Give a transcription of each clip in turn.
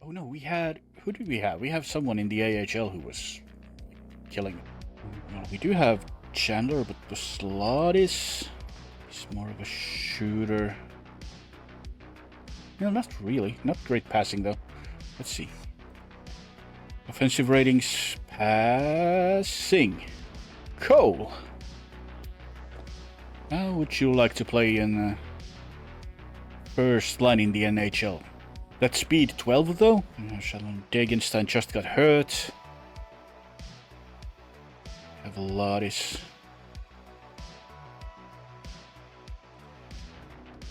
Oh no, we had... Who did we have? We have someone in the AHL who was killing. Well, we do have Chandler, but the Lardis... He's more of a shooter. No, not really. Not great passing, though. Let's see. Offensive ratings... Passing. Cole. How would you like to play in first line in the NHL? That's speed 12 though. Shalom Degenstein just got hurt. Have Lardis.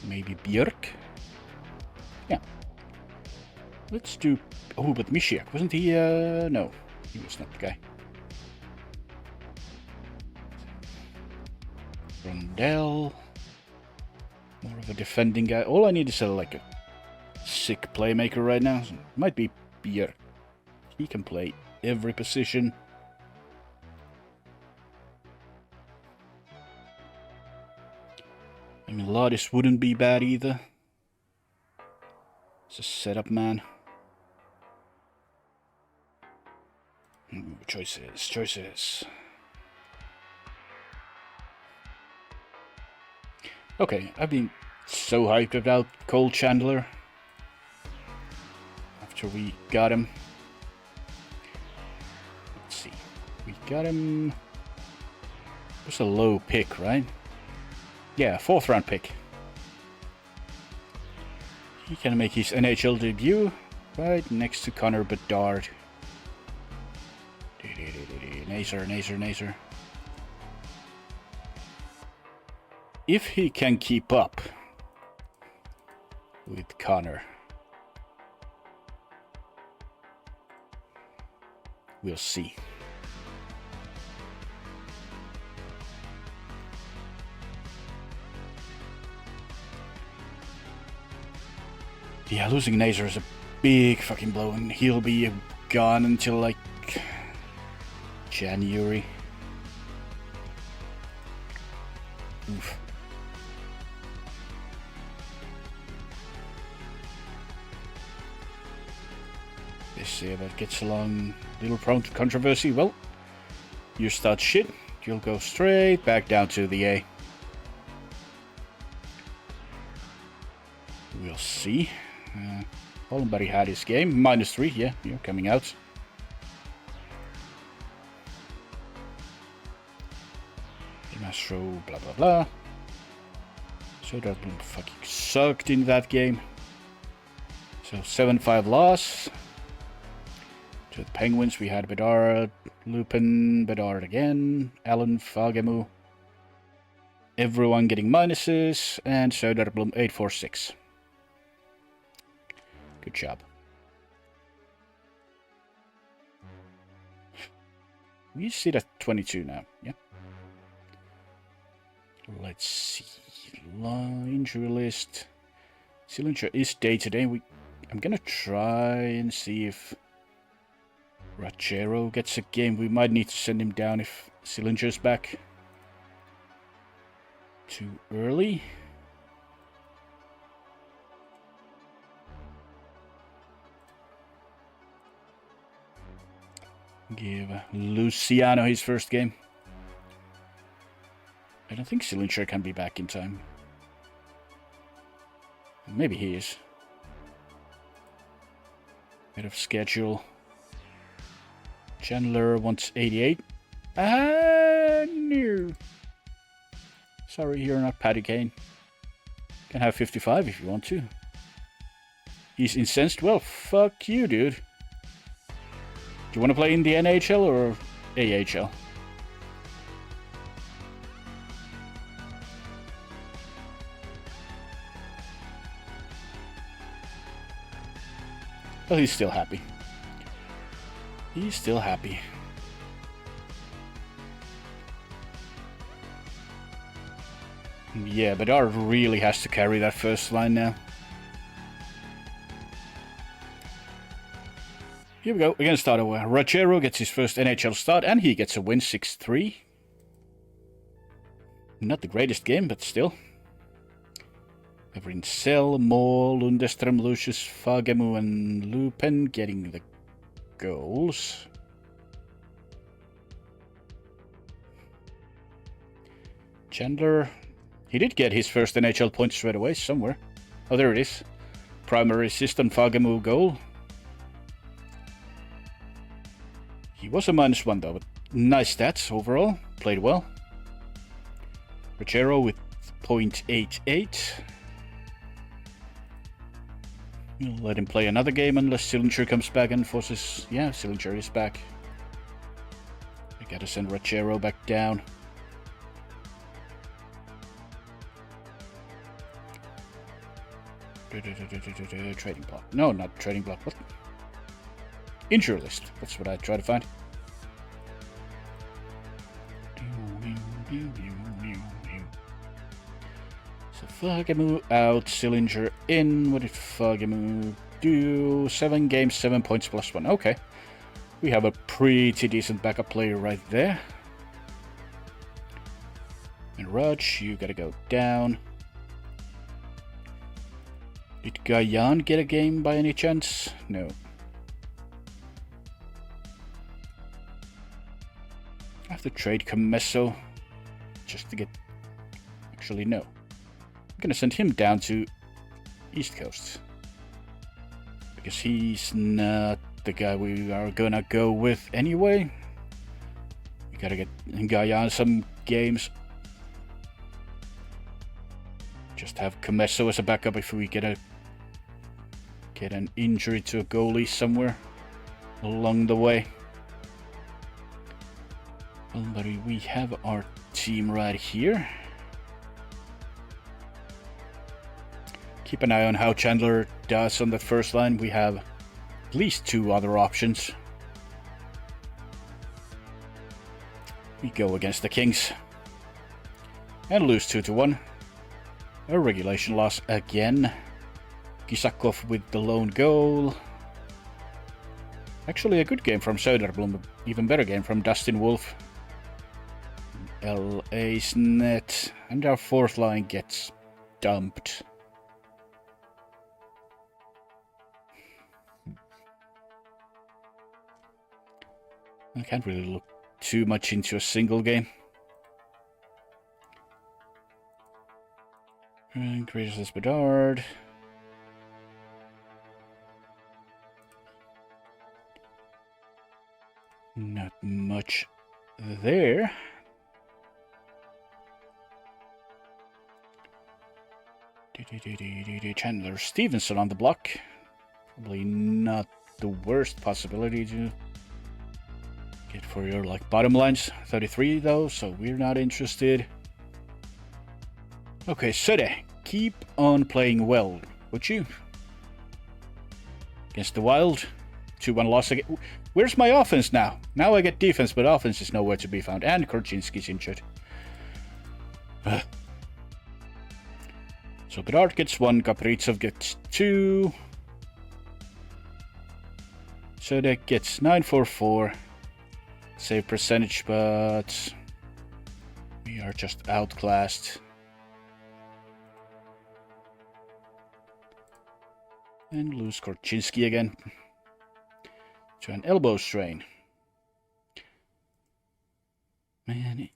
Maybe Björk. Yeah. Let's do... Oh, but Mishiak, wasn't he? No, he was not the guy. Rondell. More of a defending guy. All I need is like a sick playmaker right now. Might be Björk. He can play every position. I mean, Lardis wouldn't be bad either. It's a setup man. Choices. Okay, I've been so hyped about Cole Chandler after we got him. Let's see. We got him... It was a low pick, right? Yeah, 4th round pick. He can make his NHL debut right next to Connor Bedard. Naser. If he can keep up with Connor, we'll see. Yeah, losing Naser is a big fucking blow, and he'll be gone until like January. Oof. Let's see if that gets along. Little prone to controversy. Well, you start shit, you'll go straight back down to the A. We'll see. Hollenberg had his game. -3, yeah, you're coming out. Mastro, blah blah blah. So that fucking sucked in that game. So 7-5 loss. To the Penguins, we had Bedard, Lupin, Bedard again, Allen, Fagemu. Everyone getting minuses, and Söderblom 8-4-6. Good job. We sit at 22 now, yeah. Let's see. Injury list. Sillinger is day to day. I'm gonna try and see if Rachero gets a game. We might need to send him down if Sillinger's back. Too early. Give Luciano his first game. I don't think Sillinger can be back in time. Maybe he is. Bit of schedule. Chandler wants 88. No. Sorry, you're not Patty Kane. Can have 55 if you want to. He's incensed. Well, fuck you, dude. Do you want to play in the NHL or AHL? Well, he's still happy. He's still happy. Yeah, Bedard really has to carry that first line now. Here we go. We're going to start over. Rachero gets his first NHL start, and he gets a win 6-3. Not the greatest game, but still. Everin Cell, Moore, Lundestrom, Lucius, Fagemu, and Lupin getting the goals. Chandler, he did get his first NHL point straight away somewhere. Oh, there it is. Primary assist on Fagemu goal. He was a -1 though, but nice stats overall. Played well. Rachero with 0.88. We'll let him play another game unless Sillinger comes back and forces... Yeah, Sillinger is back. I gotta send Rachero back down. Trading block. No, not trading block. What? Injury list. That's what I try to find. So Fagemu out, Sillinger in. What did Fagemu do? 7 games, 7 points +1. Okay. We have a pretty decent backup player right there. And Raj, you gotta go down. Did Gayan get a game by any chance? No. I have to trade Comesso just to get... Actually, no. I'm gonna send him down to East Coast. Because he's not the guy we are gonna go with anyway. We gotta get Gayan some games. Just have Comesso as a backup if we get an injury to a goalie somewhere along the way. Well, but we have our team right here. Keep an eye on how Chandler does on that first line. We have at least 2 other options. We go against the Kings and lose 2-1. A regulation loss again. Kisakov with the lone goal. Actually a good game from Söderblom, even better game from Dustin Wolf. LA's net, and our fourth line gets dumped. I can't really look too much into a single game. Increases this Bedard. Not much there. Chandler Stevenson on the block. Probably not the worst possibility to get for your bottom lines. 33 though, so we're not interested. Okay, Sode, keep on playing well, would you? Against the Wild. 2-1 loss again. Where's my offense now? Now I get defense, but offense is nowhere to be found. And Korchinski's injured. So Bedard gets 1, Kaprizov gets 2. Sode gets 944. Save percentage, but we are just outclassed. And lose Korchinski again to an elbow strain. Man,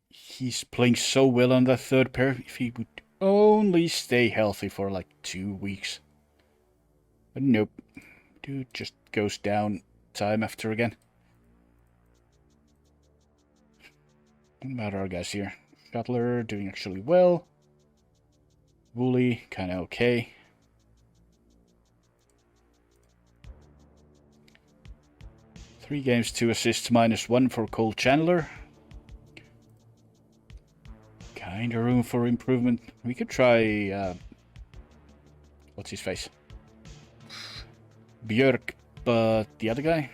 he's playing so well on that third pair. If he would only stay healthy for 2 weeks. But nope. Dude just goes down time after again. What about our guys here? Shuttler doing actually well. Woolley kinda okay. Three games, 2 assists, -1 for Cole Chandler. Kinda room for improvement. We could try, what's his face? Björk, but the other guy?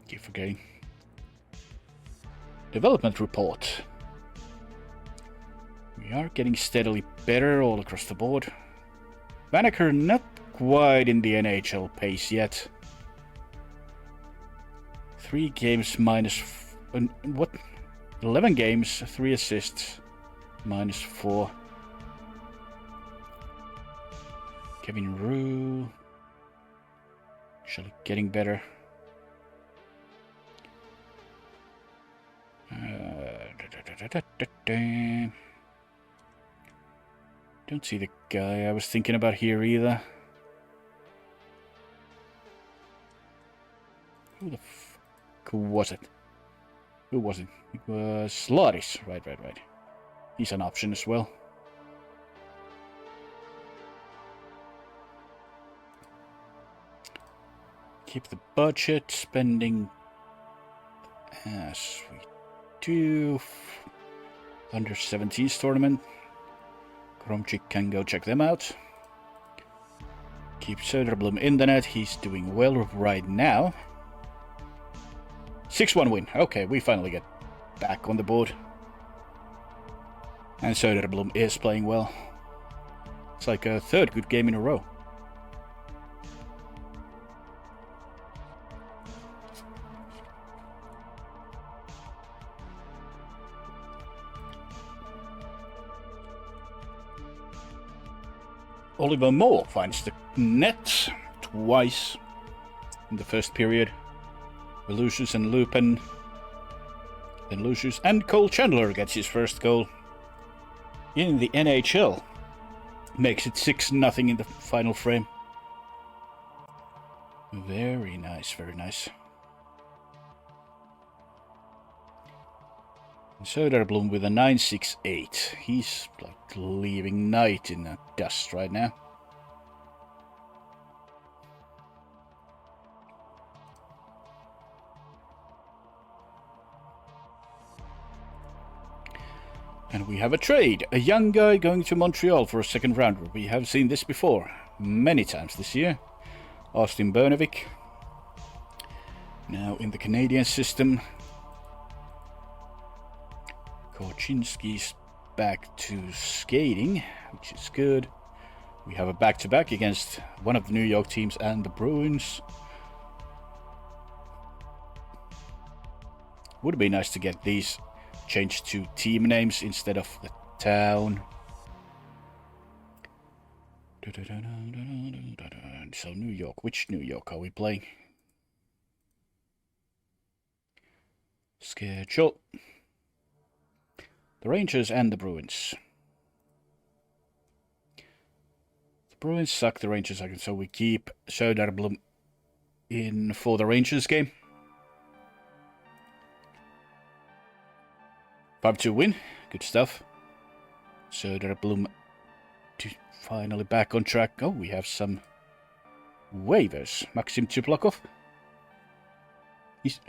Keep forgetting. Development report. We are getting steadily better all across the board. Vanacker not quite in the NHL pace yet. 3 games what? 11 games, 3 assists. -4. Kevin Rue. Actually getting better. Don't see the guy I was thinking about here either. Who the fuck was it? Who was it? It was Lardis. Right. He's an option as well. Keep the budget spending as we do. Under 17s tournament. Kromchik can go check them out. Keep Söderblom in the net. He's doing well right now. 6-1 win. Okay, we finally get back on the board. And Söderblom is playing well. It's like a third good game in a row. Oliver Moore finds the net twice in the first period. Lucius and Lupin. Then Lucius and Cole Chandler gets his first goal in the NHL. Makes it 6-0 in the final frame. Very nice, very nice. Söderblom with a 968. He's like leaving night in the dust right now. And we have a trade. A young guy going to Montreal for a second rounder. We have seen this before many times this year. Austin Bernovic. Now in the Canadian system. Korchinski's back to skating, which is good. We have a back-to-back against one of the New York teams and the Bruins. Would be nice to get these changed to team names instead of the town. So New York, which New York are we playing? Schedule. The Rangers and the Bruins. The Bruins suck, the Rangers suck, so we keep Söderblom in for the Rangers game. 5-2 win, good stuff. Söderblom to finally back on track. Oh, we have some waivers. Maxim Tuplakov.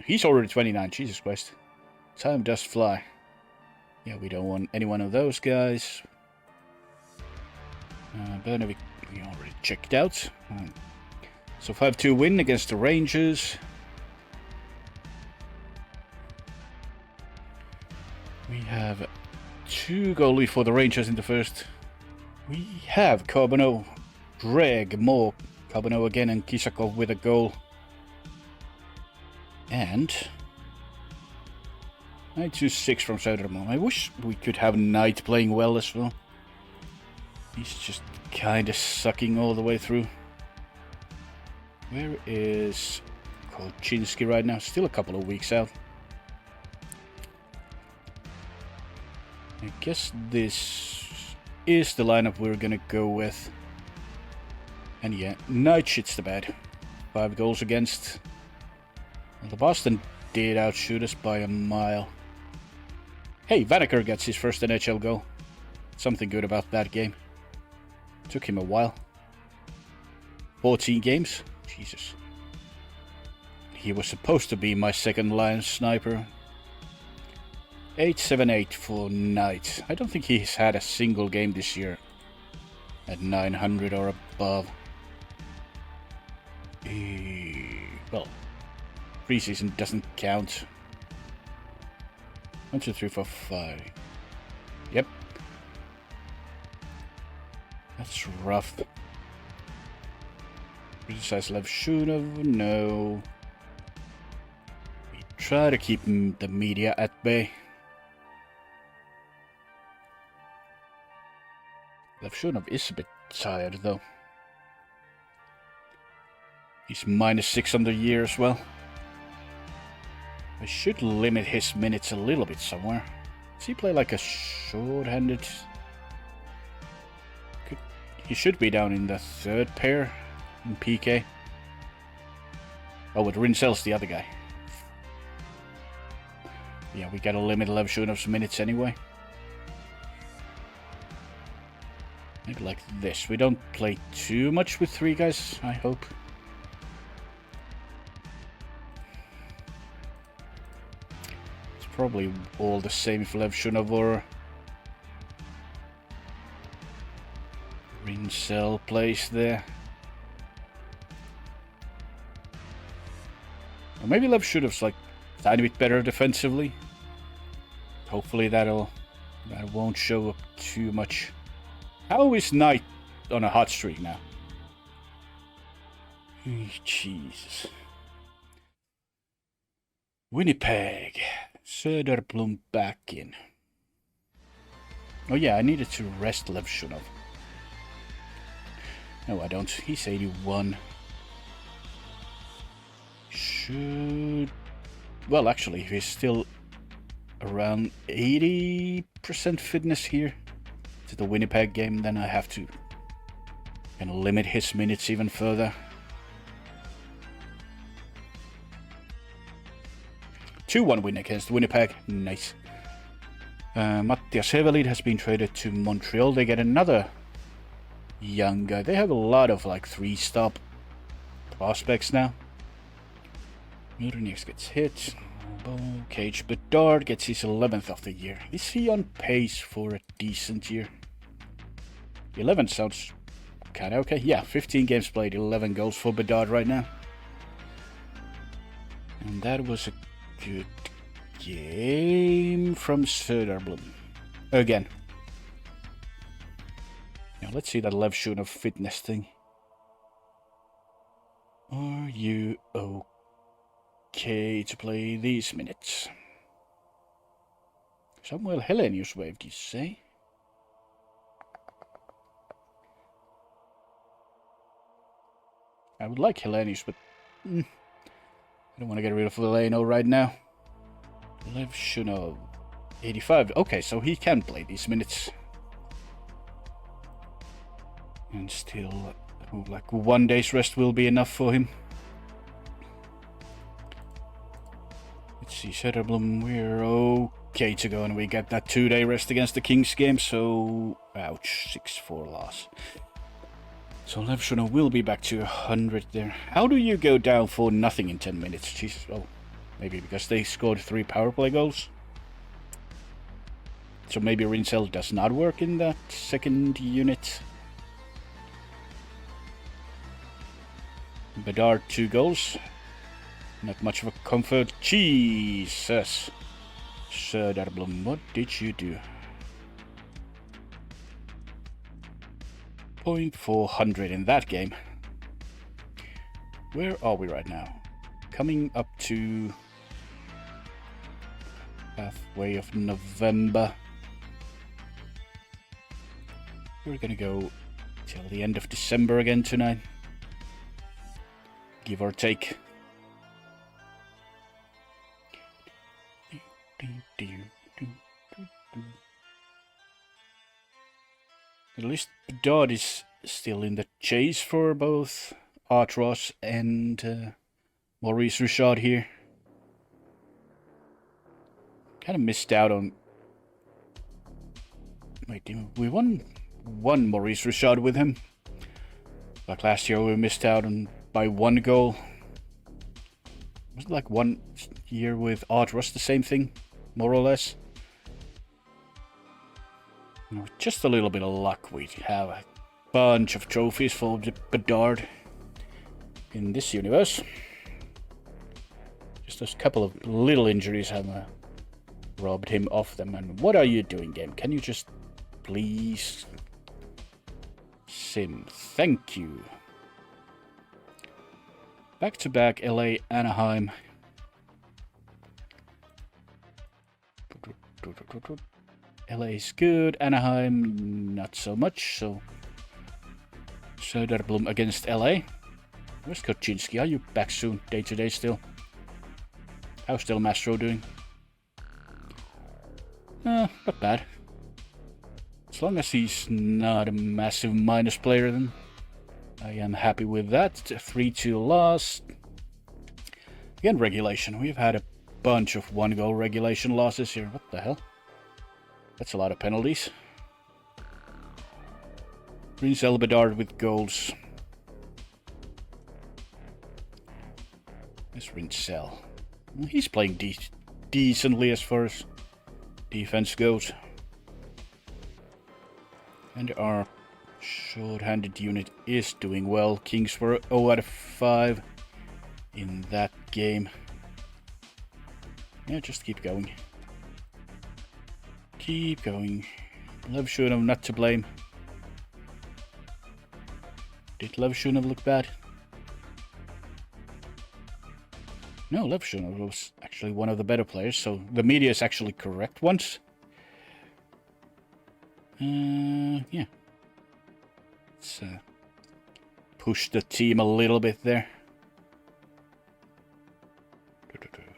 He's already 29, Jesus Christ. Time does fly. Yeah, we don't want any one of those guys. Bernovic, we already checked out. So 5-2 win against the Rangers. We have 2 goalies for the Rangers in the first. We have Carbonneau, Greg, Moore, Carbonneau again, and Kisakov with a goal. And 9-2-6 from Söderblom. I wish we could have Knight playing well as well. He's just kind of sucking all the way through. Where is Korchinski right now? Still a couple of weeks out. I guess this is the lineup we're gonna go with. And yeah, Knight shits the bed. 5 goals against. Well, the Boston did outshoot us by a mile. Hey, Vanacker gets his first NHL goal. Something good about that game. Took him a while. 14 games? Jesus. He was supposed to be my second line sniper. 878 for Knight. I don't think he's had a single game this year at 900 or above. Well, preseason doesn't count. 1, 2, 3, 4, 5. Yep. That's rough. Criticize Levshunov? No. We try to keep the media at bay. Levshunov is a bit tired though. He's -6 on the year as well. I should limit his minutes a little bit somewhere. Does he play like a short-handed? He should be down in the third pair in PK. Oh, but Rinsel's the other guy. Yeah, we gotta limit Levshunov's minutes anyway. Maybe like this. We don't play too much with 3 guys, I hope. It's probably all the same if Levshunov or Rinsel plays there. Or maybe Levshunov's like a tiny bit better defensively. Hopefully that won't show up too much. How is Knight on a hot streak now? Jesus. Winnipeg. Söderblom back in. Oh yeah, I needed to rest Levshunov. No, I don't. He's 81. Should... Well, actually, if he's still around 80% fitness here to the Winnipeg game, then I have to limit his minutes even further. 2-1 win against Winnipeg. Nice. Mattias Hevelid has been traded to Montreal. They get another young guy. They have a lot of like 3-stop prospects now. Murnieks gets hit. Cage Bedard gets his 11th of the year. Is he on pace for a decent year? 11 sounds kinda okay. Yeah, 15 games played, 11 goals for Bedard right now. And that was a good game from Söderblom. Again. Now let's see that Levshunov fitness thing. Are you okay to play these minutes? Samuel Helenius waved, you say? I would like Helenius, but I don't want to get rid of Veleno right now. Levshunov, 85. Okay, so he can play these minutes. And still, like 1 day's rest will be enough for him. Let's see, Söderblom, we're okay to go, and we get that 2-day rest against the Kings game, so... Ouch, 6-4 loss. So Levshunov will be back to 100 there. How do you go down for nothing in 10 minutes? Jesus, oh, maybe because they scored 3 power play goals? So maybe Rinsel does not work in that second unit. Bedard 2 goals. Not much of a comfort. Jesus. Söderblom, what did you do? 0.400 in that game. Where are we right now? Coming up to halfway of November. We're gonna go till the end of December again tonight. Give or take. At least Bedard is still in the chase for both Art Ross and Maurice Richard here. Kind of missed out on... Wait, we won Maurice Richard with him. Like last year we missed out on by 1 goal. Was it like 1 year with Art Ross the same thing? More or less? With just a little bit of luck, we have a bunch of trophies for Bedard in this universe. Just a couple of little injuries have robbed him of them. And what are you doing, game? Can you just please... Sim, thank you. Back-to-back LA, Anaheim. LA is good. Anaheim, not so much. So Söderblom against LA. Where's Koczynski? Are you back soon? Day to day still? How's still Mastro doing? Not bad. As long as he's not a massive minus player, then I am happy with that. 3-2 loss. Again, regulation. We've had a bunch of one-goal regulation losses here. What the hell? That's a lot of penalties. Rinzel Bedard with goals. This Rinzel. Well, he's playing decently as far as defense goes. And our short-handed unit is doing well. Kings were 0 out of 5 in that game. Yeah, just keep going. Keep going. Levshunov not to blame. Did Levshunov look bad? No, Levshunov was actually one of the better players, so the media is actually correct once. Yeah. Let's push the team a little bit there.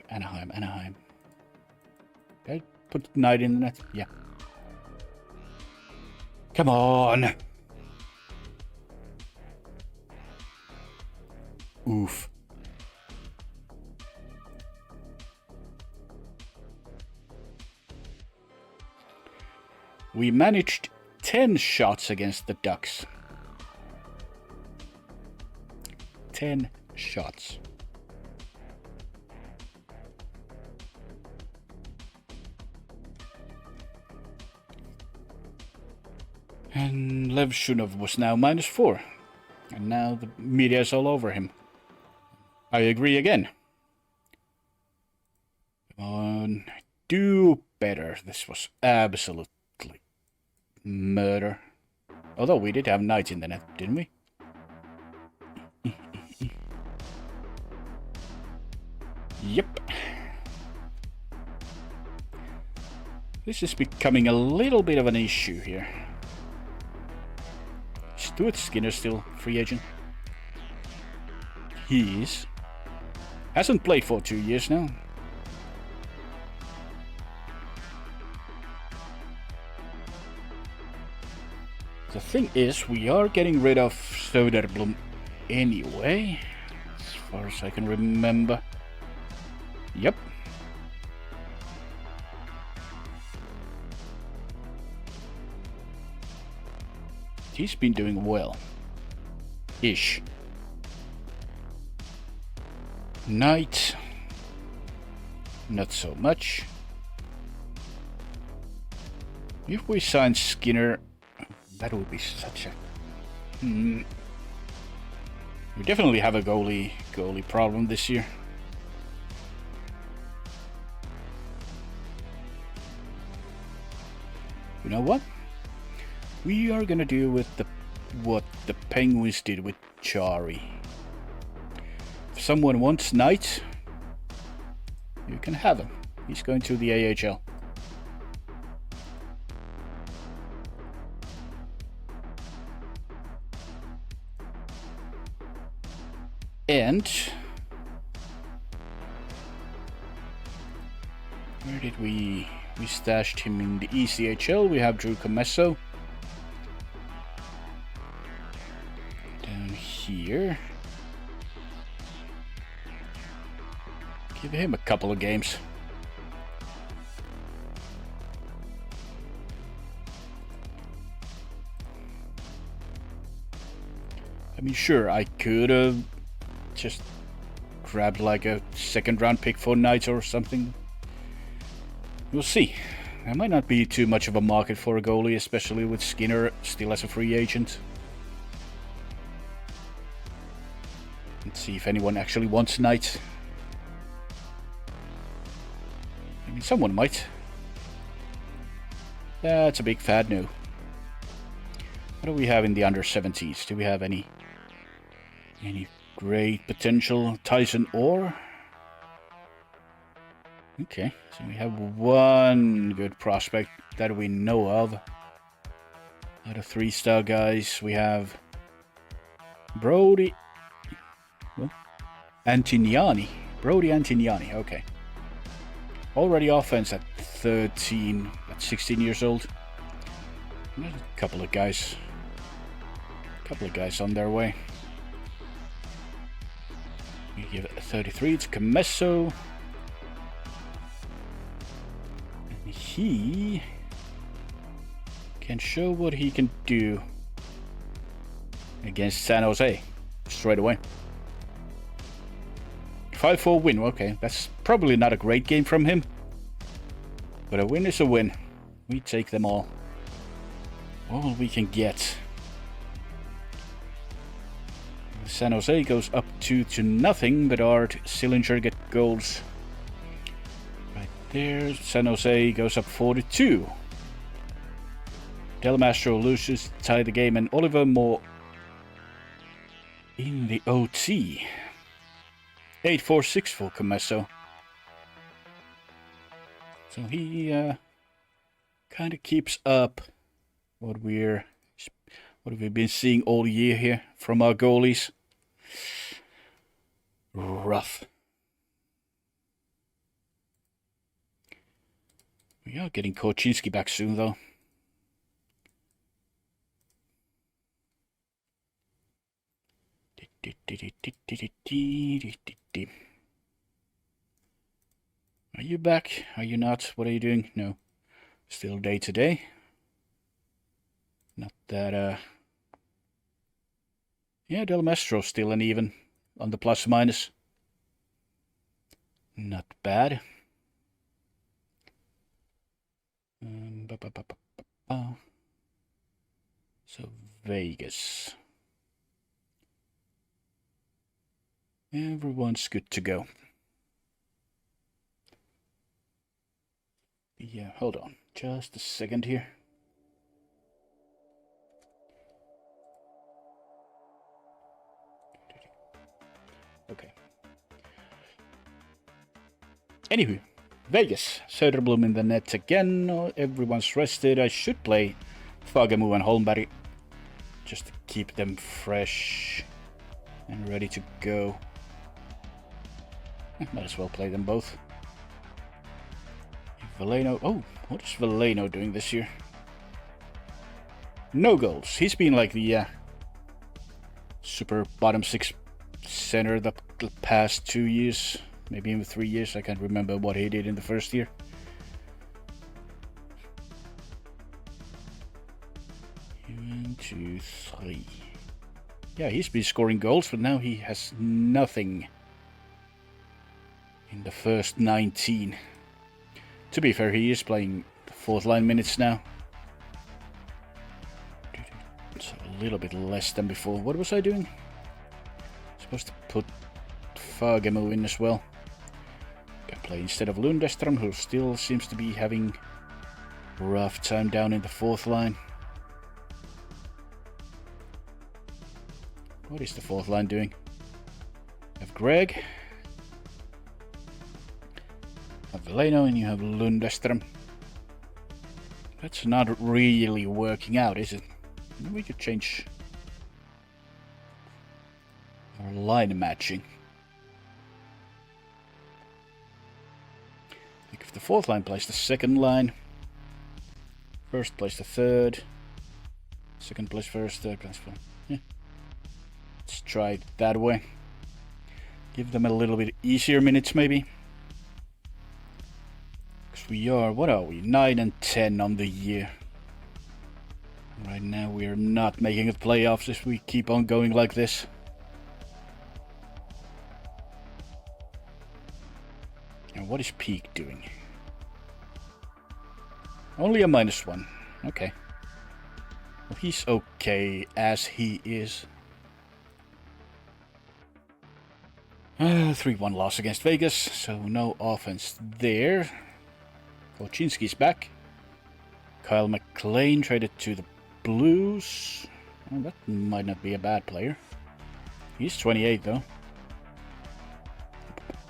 Anaheim. Did I put Knight in the net? Yeah. Come on! Oof. We managed 10 shots against the Ducks. 10 shots. And Levshunov was now -4. And now the media is all over him. I agree again. Come on. Do better. This was absolutely murder. Although we did have Knight in the net, didn't we? Yep. This is becoming a little bit of an issue here. Stuart Skinner still free agent? He is. Hasn't played for 2 years now. The thing is, we are getting rid of Söderblom anyway, as far as I can remember. Yep. He's been doing well. Ish. Knight. Not so much. If we sign Skinner, that would be such a... We definitely have a goalie problem this year. You know what? We are gonna do with what the Penguins did with Chari. If someone wants Knight, you can have him. He's going to the AHL. And where did we stashed him in the ECHL? We have Drew Comesso down here. Give him a couple of games. I mean, sure, I could have just grabbed like a second round pick for Knight or something. We'll see. There might not be too much of a market for a goalie, especially with Skinner still as a free agent. Let's see if anyone actually wants Knight. I mean, someone might. That's a big fad no. What do we have in the under 17s? Do we have any great potential? Tyson Orr? Okay, so we have one good prospect that we know of. Out of 3-star guys, we have Brody Antiniani. Brody Antiniani, okay. Already offense at 13, at 16 years old. A couple of guys on their way. We give it a 33 to Camesso. And he can show what he can do against San Jose straight away. 5-4 win, okay, that's probably not a great game from him, but a win is a win. We take them all we can get. San Jose goes up 2-0. Bedard, Sillinger get goals right there. San Jose goes up 4-2. Del Mastro loses, tie the game, and Oliver Moore in the OT. 8-4-6 for Camesso. So he kind of keeps up what we've been seeing all year here from our goalies. Rough. We are getting Korchinski back soon, though. Are you back? Are you not? What are you doing? No. Still day to day. Not that, yeah, Del Mastro still an even on the plus minus. Not bad. So Vegas. Everyone's good to go. Yeah, hold on. Just a second here. Okay. Anywho, Vegas. Söderblom in the net again. Everyone's rested. I should play Fagemo and Holmberg just to keep them fresh and ready to go. Might as well play them both. Veleno. Oh, what is Veleno doing this year? No goals. He's been like the super bottom 6 center the past 2 years, maybe even 3 years. I can't remember what he did in the first year. One, two, three. Yeah, he's been scoring goals, but now he has nothing in the first 19. To be fair, he is playing 4th line minutes now. So a little bit less than before. What was I doing? Supposed to put Fagemo in as well. Can play instead of Lundestrom, who still seems to be having a rough time down in the 4th line. What is the 4th line doing? You have Greg. You have Veleno and you have Lundestrom. That's not really working out, is it? We could change our line matching. Like if the 4th line plays the 2nd line, 1st plays the 3rd, 2nd plays 1st, 3rd plays 4th. Yeah. Let's try it that way. Give them a little bit easier minutes maybe. Because we are, what are we? 9 and 10 on the year. Right now we are not making the playoffs if we keep on going like this. And what is Peak doing? Only a -1. Okay. Well, he's okay as he is. 3-1 loss against Vegas, so no offense there. Korchinski's back. Kyle McLean traded to the Blues. Well, that might not be a bad player. He's 28 though.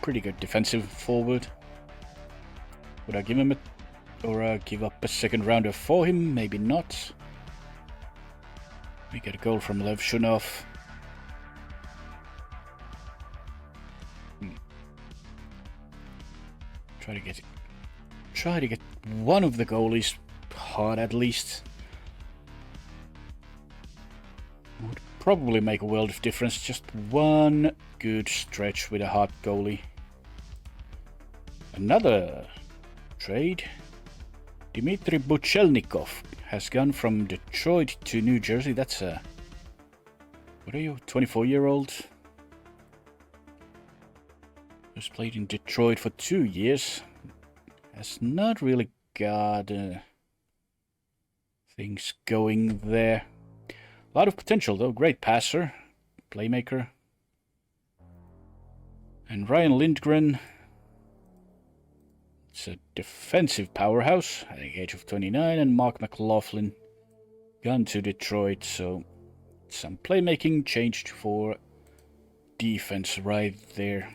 Pretty good defensive forward. Would I give him or give up a second rounder for him? Maybe not. We get a goal from Lev Shunov. Try to get one of the goalies hot at least. Would probably make a world of difference. Just one good stretch with a hot goalie. Another trade. Dmitry Buchelnikov has gone from Detroit to New Jersey. That's a... What are you? 24-year-old? Just played in Detroit for 2 years. Has not really got things going there. A lot of potential though. Great passer, playmaker. And Ryan Lindgren. It's a defensive powerhouse at the age of 29. And Mark McLaughlin gone to Detroit. So some playmaking changed for defense right there.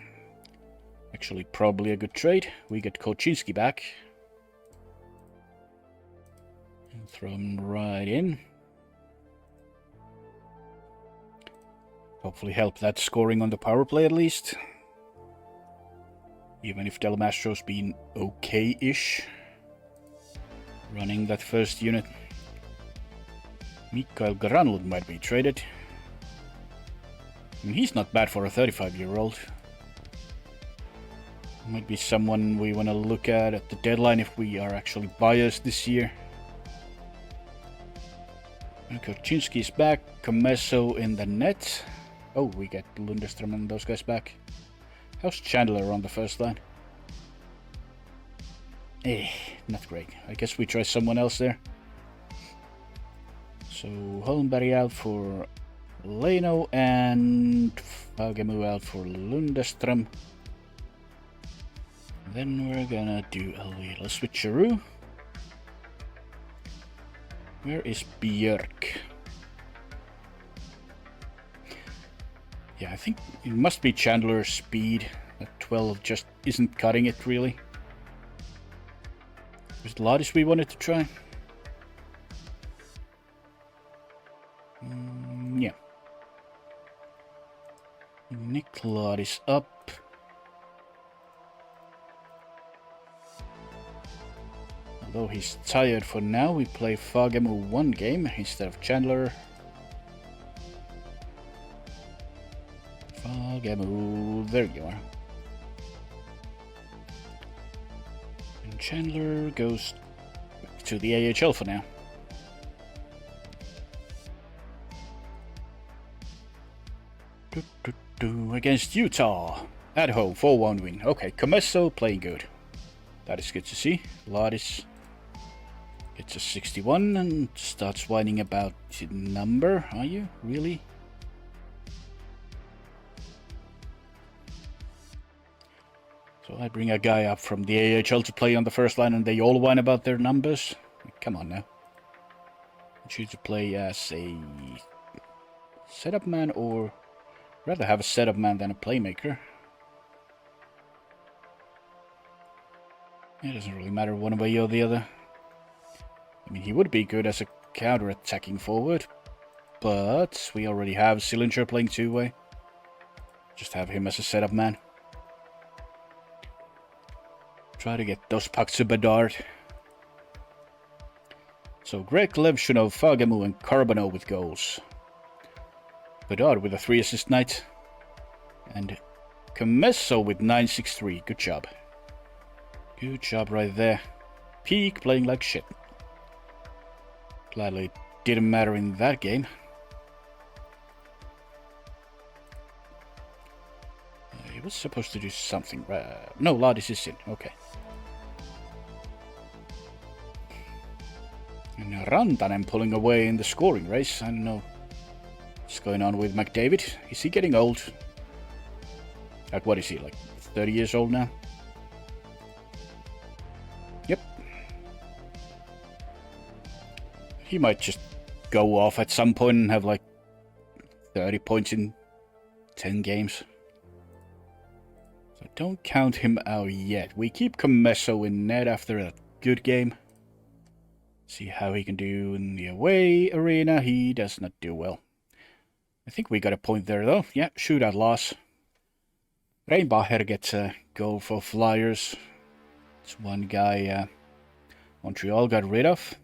Actually, probably a good trade. We get Koczynski back. And throw him right in. Hopefully help that scoring on the power play at least. Even if Del Mastro's been okay-ish. Running that first unit. Mikael Granlund might be traded. I mean, he's not bad for a 35-year-old. Might be someone we want to look at the deadline if we are actually buyers this year. Koczynski's back. Comesso in the net. Oh, we get Lundestrom and those guys back. How's Chandler on the first line? Not great. I guess we try someone else there. So Holmberg out for Leno and Fagemu out for Lundestrom. Then we're gonna do a little switcheroo. Where is Björk? Yeah, I think it must be Chandler's speed. That 12 just isn't cutting it really. Was it Lardis we wanted to try? Yeah. Nick Lardis up. Although he's tired for now, we play Fagemu one game instead of Chandler. Fagemu, there you are. And Chandler goes to the AHL for now. Against Utah. At home, 4-1 win. Okay, Comesso playing good. That is good to see. Lardis gets a 61 and starts whining about the number. Are you? Really? So I bring a guy up from the AHL to play on the first line and they all whine about their numbers? Come on now. I choose to play as a setup man, or rather have a setup man than a playmaker. It doesn't really matter one way or the other. I mean, he would be good as a counter-attacking forward, but we already have Sillinger playing two-way. Just have him as a setup man. Try to get those pucks to Bedard. So Greg, Levshunov, Fagemu and Carbonneau with goals. Bedard with a 3-assist night. And Comesso with 963. Good job. Good job right there. Peak playing like shit. Gladly it didn't matter in that game. He was supposed to do something. No, Lardis is in. Okay. And Rantanen pulling away in the scoring race. I don't know what's going on with McDavid. Is he getting old? Like, what is he, like 30 years old now? Yep. He might just go off at some point and have like 30 points in 10 games. So don't count him out yet. We keep Comesso in net after a good game. See how he can do in the away arena. He does not do well. I think we got a point there though. Yeah, shootout loss. Reinbacher gets a goal for Flyers. It's one guy Montreal got rid of.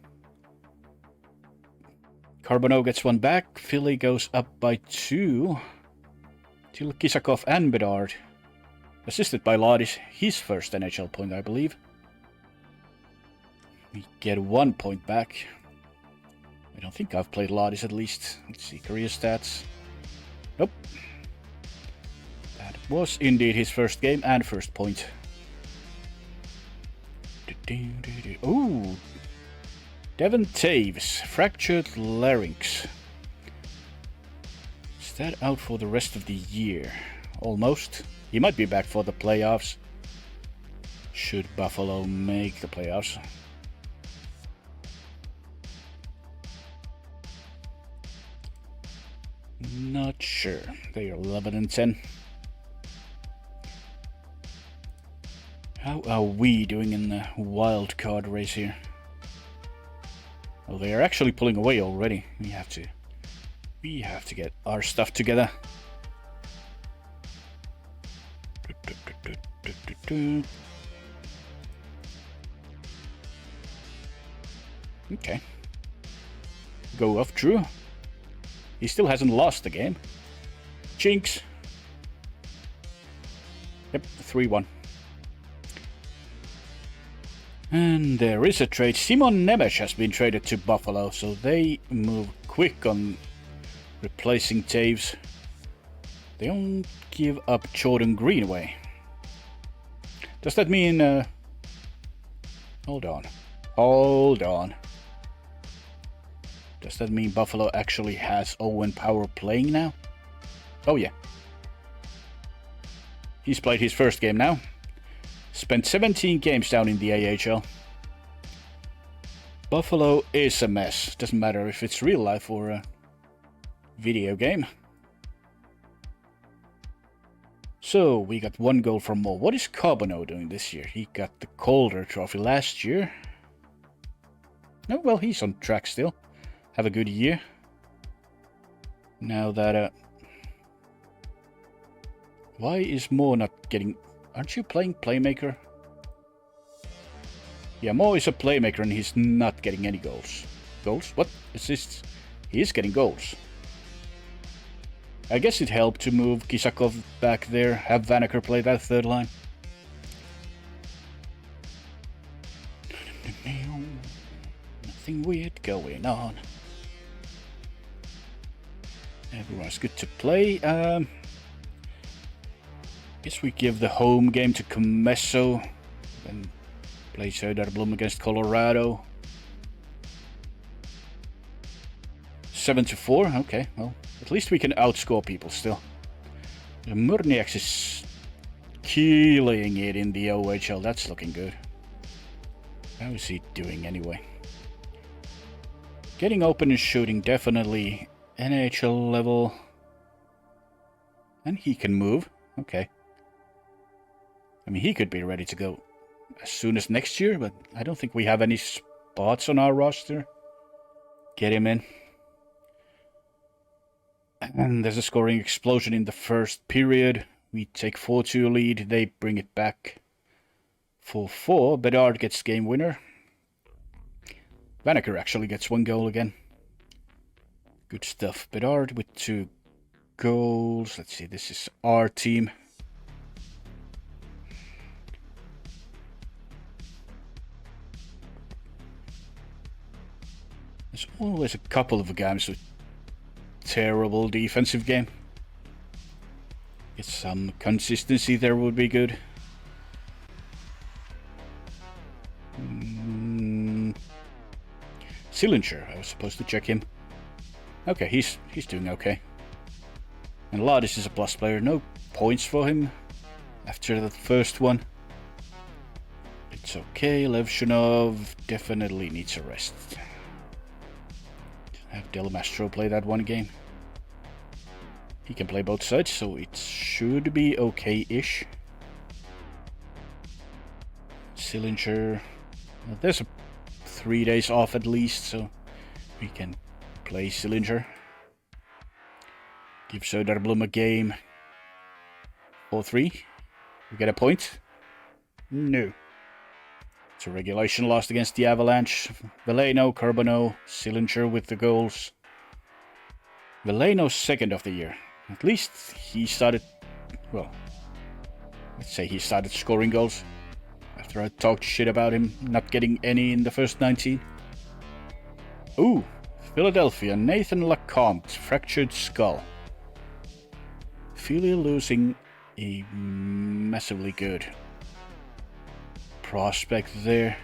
Carbonneau gets one back. Philly goes up by 2. Till Kisakov and Bedard. Assisted by Lardis. His first NHL point, I believe. We get 1 point back. I don't think I've played Lardis at least. Let's see, career stats. Nope. That was indeed his first game and first point. Ooh. Devon Taves, fractured larynx. Is that out for the rest of the year? Almost. He might be back for the playoffs. Should Buffalo make the playoffs? Not sure. They are 11 and 10. How are we doing in the wild card race here? Oh, they are actually pulling away already. We have to get our stuff together. Okay. Go off Drew. He still hasn't lost the game. Jinx. Yep, 3-1. And there is a trade. Simon Nemec has been traded to Buffalo, so they move quick on replacing Taves. They don't give up Jordan Greenway. Does that mean... Hold on. Does that mean Buffalo actually has Owen Power playing now? Oh yeah. He's played his first game now. Spent 17 games down in the AHL. Buffalo is a mess. Doesn't matter if it's real life or a video game. So, we got 1 goal from Mo. What is Carbonneau doing this year? He got the Calder Trophy last year. Oh, well, he's on track still. Have a good year. Now that... Why is Mo not getting... Aren't you playing Playmaker? Yeah, Mo is a Playmaker and he's not getting any goals. Goals? What? Assists? He is getting goals. I guess it helped to move Kisakov back there, have Vanacker play that third line. Nothing weird going on. Everyone's good to play. Guess we give the home game to Comesso. Then play Söderblom against Colorado. 7-4. Okay, well, at least we can outscore people still. Murniaks is killing it in the OHL. That's looking good. How is he doing anyway? Getting open and shooting, definitely NHL level. And he can move. Okay. I mean, he could be ready to go as soon as next year, but I don't think we have any spots on our roster. Get him in. And there's a scoring explosion in the first period. We take 4-2 lead. They bring it back 4-4. Bedard gets game winner. Vanacker actually gets 1 goal again. Good stuff. Bedard with 2 goals. Let's see, this is our team. There's always a couple of games with terrible defensive game. Get some consistency there would be good. Sillinger, I was supposed to check him. Okay, he's doing okay. And Lardis is a plus player. No points for him after the first one. It's okay. Levshunov definitely needs a rest. Have Del Mastro play that one game. He can play both sides, so it should be okay-ish. Sillinger. There's 3 days off at least, so we can play Sillinger. Give Söderblom a game. 4-3. We get a point? No. It's a regulation loss against the Avalanche. Veleno, Carbonneau, Sillinger with the goals. Veleno's second of the year. At least he started, well, let's say he started scoring goals. After I talked shit about him not getting any in the first 19. Ooh, Philadelphia, Nathan Lacombe, fractured skull. Philly losing a massively good prospect there.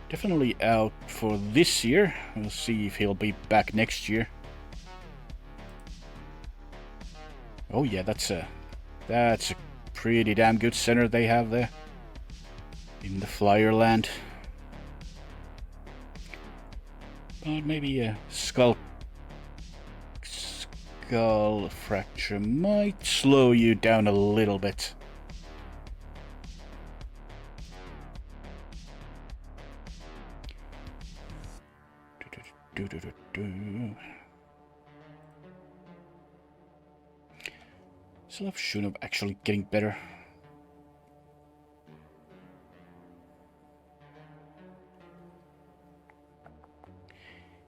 Definitely out for this year. We'll see if he'll be back next year. Oh yeah, that's a pretty damn good center they have there in the Flyer land. But maybe a skull fracture might slow you down a little bit. Still have Shunov actually getting better.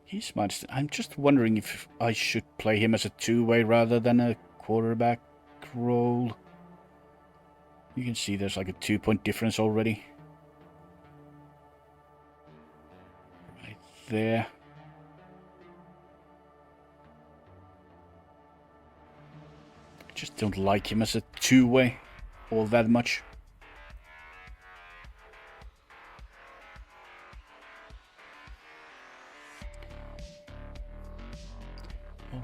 He's much. I'm just wondering if I should play him as a two-way rather than a quarterback role. You can see there's like a 2-point difference already. Right there. I just don't like him as a two-way all that much.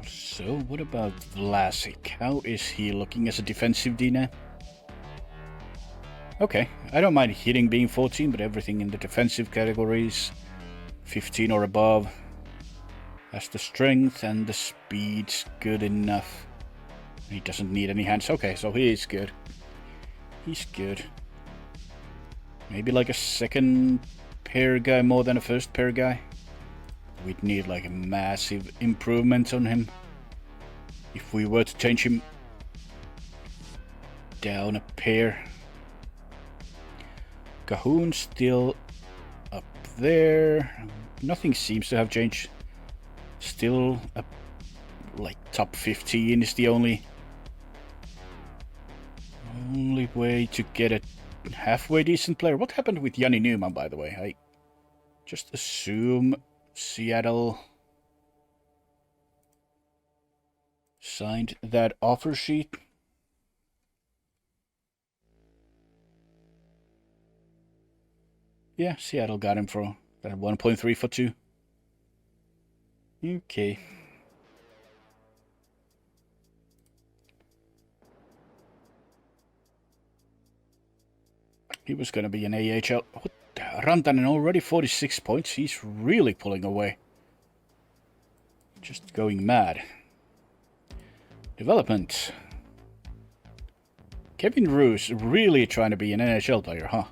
So, what about Vlasic? How is he looking as a defensive D now? Okay, I don't mind hitting being 14, but everything in the defensive categories, 15 or above, has the strength and the speed good enough. He doesn't need any hands. Okay, so he is good. He's good. Maybe like a second pair guy more than a first pair guy. We'd need like a massive improvement on him if we were to change him down a pair. Cahoon still up there. Nothing seems to have changed. Still up, like top 15 is the only way to get a halfway decent player. What happened with Yanni Newman, by the way? I just assume Seattle signed that offer sheet. Yeah, Seattle got him for that 1.3 for 2. Okay. He was going to be an AHL. What? Rantanen already 46 points. He's really pulling away. Just going mad. Development. Kevin Roos really trying to be an NHL player, huh?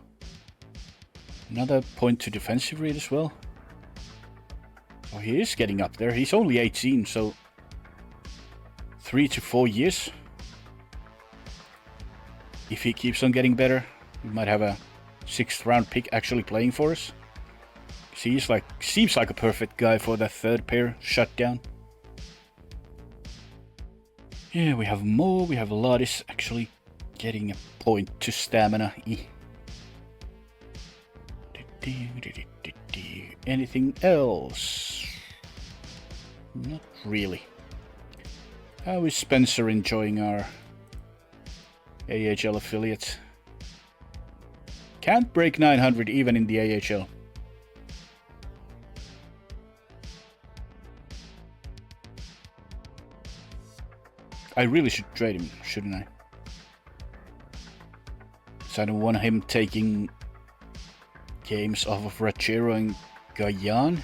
Another point to defensive rate as well. Oh, he is getting up there. He's only 18, so 3 to 4 years. If he keeps on getting better, we might have a 6th round pick actually playing for us. Seems like a perfect guy for that third pair shutdown. Yeah, we have more. We have Lardis actually getting a point to stamina. Anything else? Not really. How is Spencer enjoying our AHL affiliate? Can't break 900 even in the AHL. I really should trade him, shouldn't I? So I don't want him taking games off of Rachero and Gayan.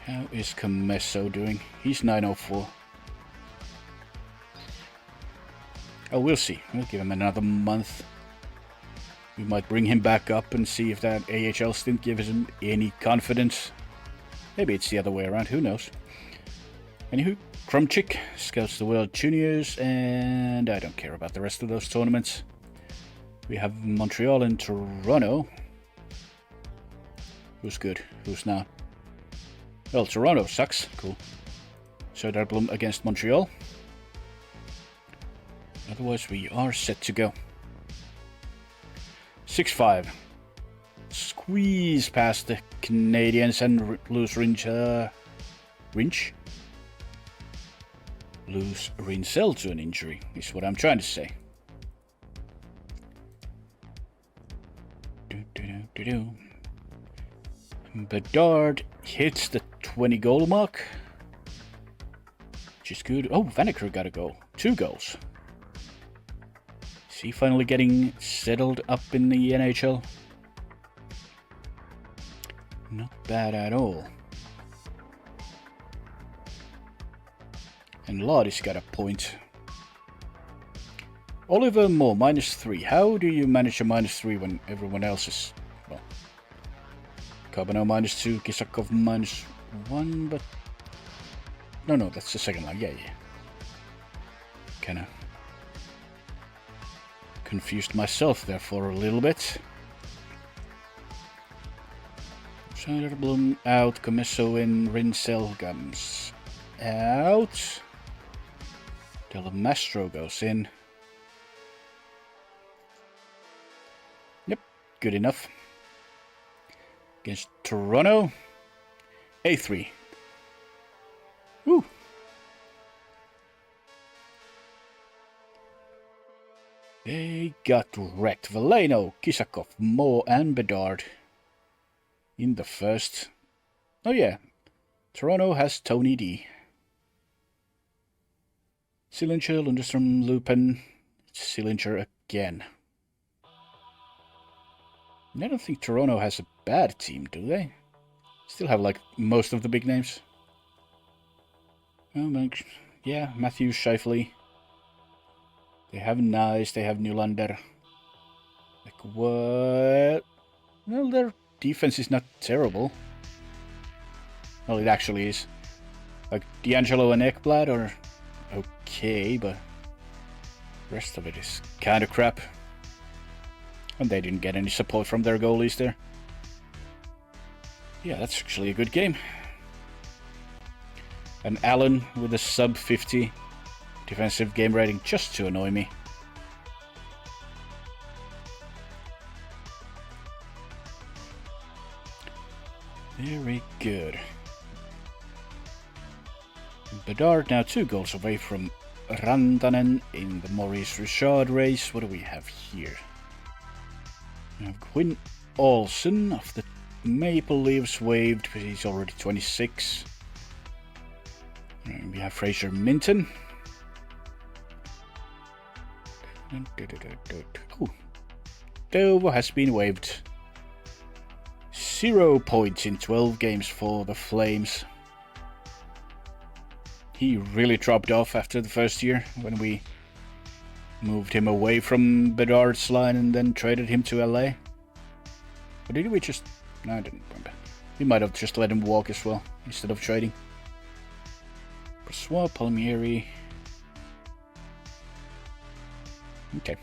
How is Comesso doing? He's 904. Oh, we'll see. We'll give him another month. We might bring him back up and see if that AHL stint gives him any confidence. Maybe it's the other way around, who knows. Anywho, Krumchik scouts the World Juniors, and I don't care about the rest of those tournaments. We have Montreal and Toronto. Who's good? Who's not? Well, Toronto sucks. Cool. Söderblom against Montreal. Otherwise, we are set to go. 6-5. Squeeze past the Canadians and lose Rinch. Lose Rinsell to an injury, is what I'm trying to say. Bedard hits the 20 goal mark, which is good. Oh, Vaneker got a goal. 2 goals. Is he finally getting settled up in the NHL? Not bad at all. And Lardis got a point. Oliver Moore, -3. How do you manage a -3 when everyone else is... Well, Carbonell -2, Kisakov -1, but... No, that's the second line. Yeah. Kinda confused myself there for a little bit. Söderblom out, Comesso in, Rinsell comes out. Del Mastro goes in. Yep, good enough. Against Toronto. A3. Woo! They got wrecked. Veleno, Kisakov, Moore, and Bedard in the first. Oh yeah, Toronto has Tony D. Sillinger, Lundestrom, Lupin, Sillinger again. I don't think Toronto has a bad team, do they? Still have like most of the big names. Oh, yeah, Matthews, Scheifele. They have Nice, they have Nylander. Like what? Well, their defense is not terrible. Well, it actually is. Like D'Angelo and Ekblad are okay, but the rest of it is kind of crap. And they didn't get any support from their goalies there. Yeah, that's actually a good game. And Allen with a sub 50 defensive game rating just to annoy me. Very good. Bedard now 2 goals away from Rantanen in the Maurice Richard race. What do we have here? We have Quinn Olsen of the Maple Leafs waived, but he's already 26. And we have Fraser Minton. Oh, Dover has been waived. 0 points in 12 games for the Flames. He really dropped off after the first year when we moved him away from Bedard's line and then traded him to LA. Or did we just... No, I didn't remember. We might have just let him walk as well, instead of trading. Brossois, Palmieri... Okay.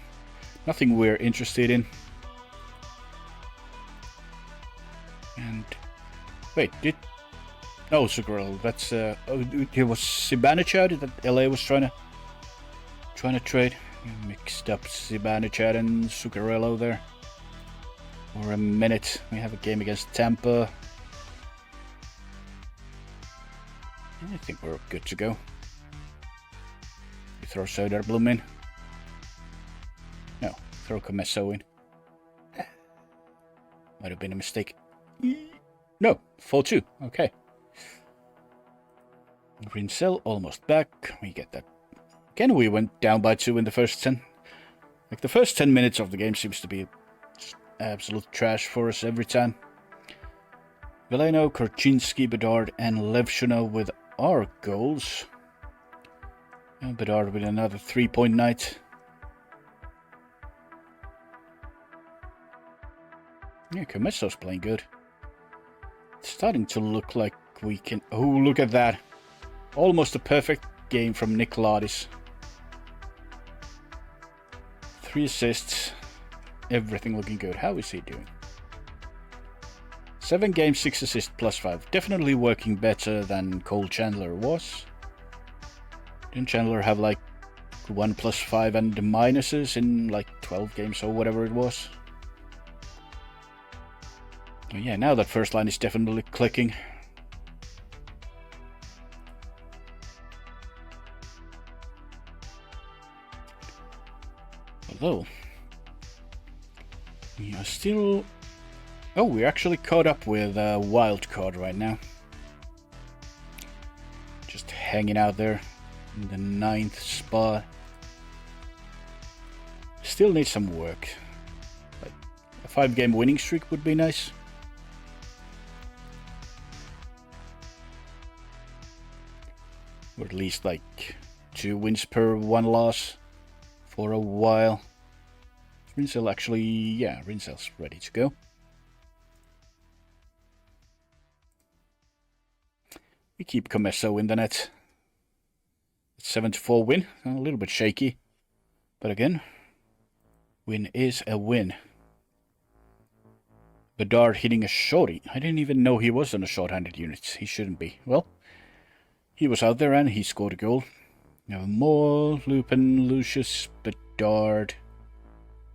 Nothing we're interested in. And... Wait, did... Oh, Zuccarello, that's... it was Zibanejad that LA was trying to trade. Mixed up Zibanejad and Zuccarello there. For a minute. We have a game against Tampa. I think we're good to go. We throw Söderblom in. No, throw Comesso in. Might have been a mistake. No, 4-2. Okay. Rinsell almost back. We get that. Again, we went down by 2 in the first 10. Like, the first 10 minutes of the game seems to be just absolute trash for us every time. Veleno, Korchinski, Bedard, and Levshunov with our goals. And Bedard with another 3-point night. Yeah, Comesso's playing good. It's starting to look like we can... Oh, look at that. Almost a perfect game from Nick Lardis. 3 assists. Everything looking good. How is he doing? 7 games, 6 assists, +5. Definitely working better than Cole Chandler was. Didn't Chandler have like 1 +5 and the minuses in like 12 games or whatever it was? Oh yeah, now that first line is definitely clicking. Although, we are still... Oh, we're actually caught up with a wild card right now. Just hanging out there in the 9th spot. Still need some work. Like a 5-game winning streak would be nice. Or at least like 2 wins per 1 loss for a while. Rinsel actually, yeah, Rinsel's ready to go. We keep Comesso in the net. 7-4 win, a little bit shaky. But again, win is a win. Bedard hitting a shorty. I didn't even know he was on a short-handed unit. He shouldn't be. Well, he was out there and he scored a goal. Now more Lupin, Lucius, Bedard,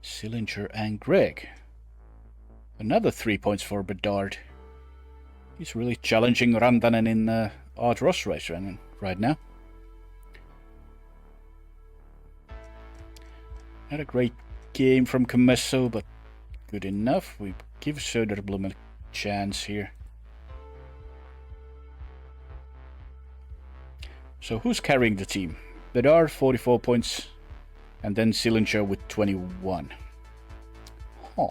Sillinger and Greg. Another 3 points for Bedard. He's really challenging Rantanen in Art Ross race right now. Not a great game from Comesso, but good enough. We give Söderblom a chance here. So who's carrying the team? Bedard 44 points, and then Sillinger with 21. Huh.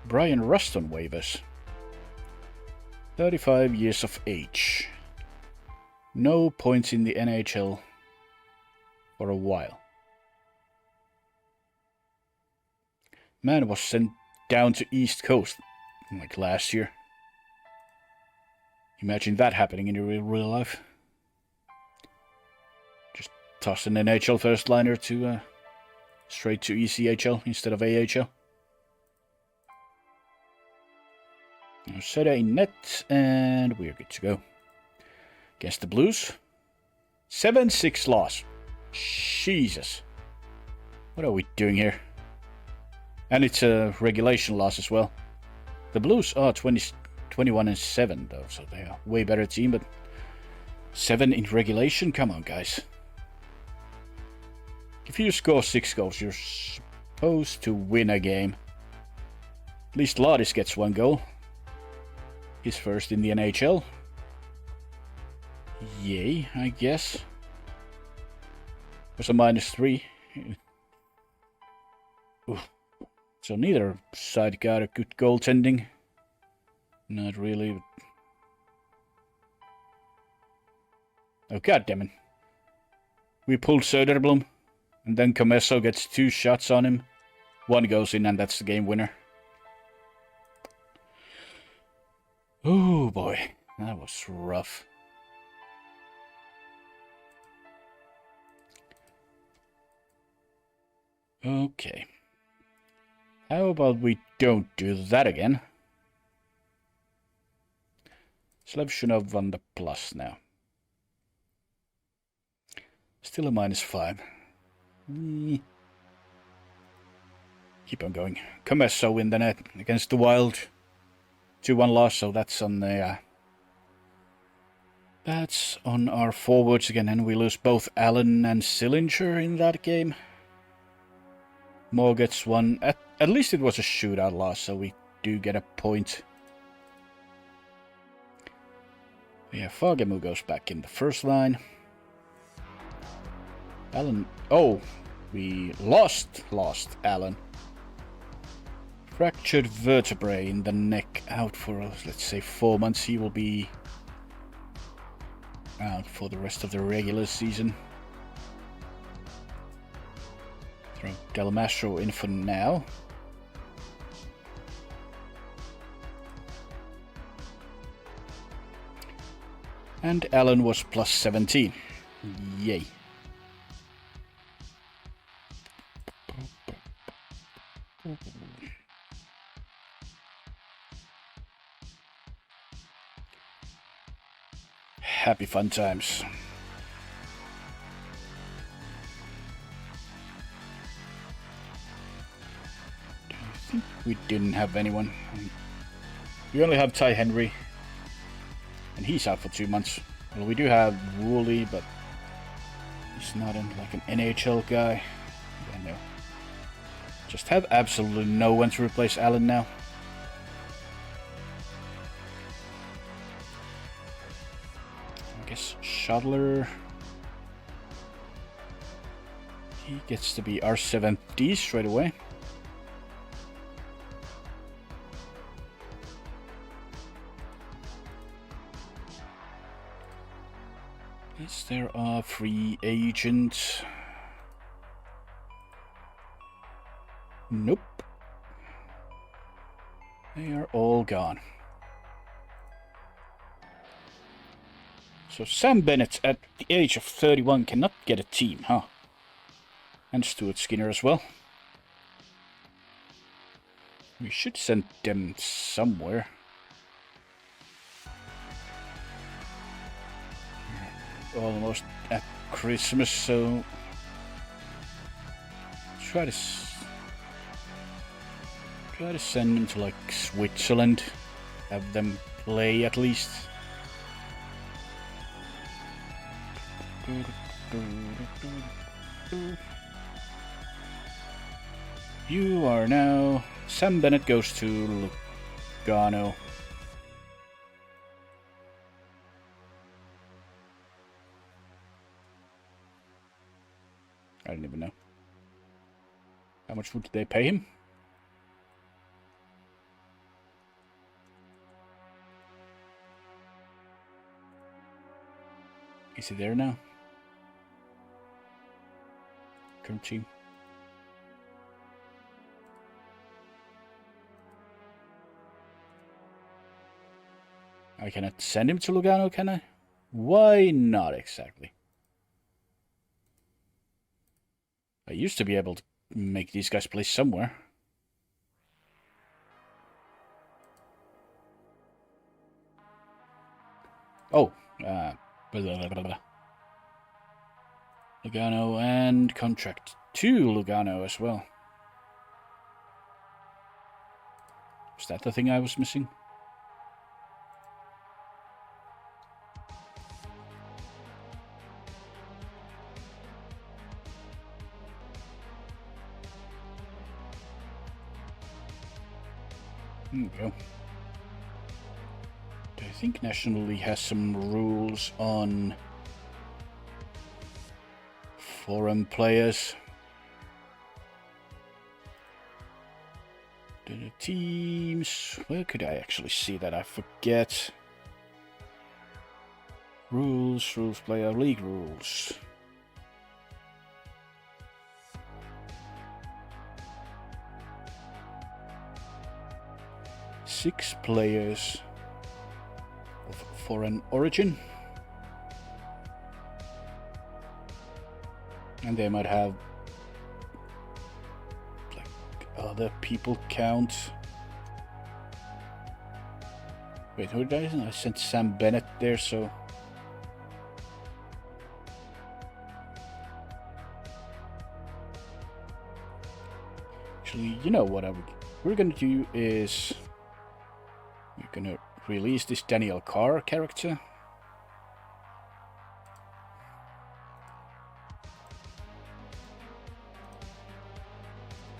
Brian Ruston waivers. 35 years of age. No points in the NHL for a while. Man was sent down to East Coast like last year. Imagine that happening in real life. Just toss an NHL first liner to straight to ECHL instead of AHL. Seta in net, and we're good to go. Against the Blues. 7-6 loss. Jesus. What are we doing here? And it's a regulation loss as well. The Blues are 21-7 though, so they are a way better team, but 7 in regulation? Come on, guys. If you score 6 goals, you're supposed to win a game. At least Lardis gets 1 goal. He's first in the NHL. Yay, I guess. Was a -3. So neither side got a good goaltending. Not really. Oh, goddammit. We pulled Söderblom, and then Comesso gets 2 shots on him. 1 goes in, and that's the game winner. Oh boy, that was rough. Okay. How about we don't do that again? Slevshunov on the plus now. Still a -5. Keep on going. Comesso in the net against the Wild. 2-1 loss, so that's on the... that's on our forwards again, and we lose both Allen and Sillinger in that game. Moore gets 1. At least it was a shootout loss, so we do get a point. Yeah, Fagemu goes back in the first line. Allen... oh! We lost Alan. Fractured vertebrae in the neck, out for, let's say, 4 months. He will be out for the rest of the regular season. Throw Galmastro in for now. And Alan was plus 17. Yay. Happy fun times. I think we didn't have anyone. We only have Ty Henry. And he's out for 2 months. Well, we do have Woolley, but he's not like an NHL guy. Yeah, no. Just have absolutely no one to replace Allen now. I guess Shuttler. He gets to be our 7D straight away. Is there a free agent? Nope. They are all gone. So Sam Bennett at the age of 31 cannot get a team, huh? And Stuart Skinner as well. We should send them somewhere. Almost at Christmas, so try to send them to like Switzerland, have them play at least. You are now. Sam Bennett goes to Lugano. I don't even know. How much would they pay him? Is he there now? Current team. I cannot send him to Lugano, can I? Why not exactly? I used to be able to make these guys play somewhere. Oh, blah, blah, blah, blah. Lugano and contract to Lugano as well. Was that the thing I was missing? There we go. I think National League has some rules on foreign players. The teams. Where could I actually see that? I forget. Rules, player, league rules. Six players of foreign origin, and they might have like other people count. Wait, who did I sent Sam Bennett there, so actually, you know what we're gonna do is we're gonna release this Daniel Carr character.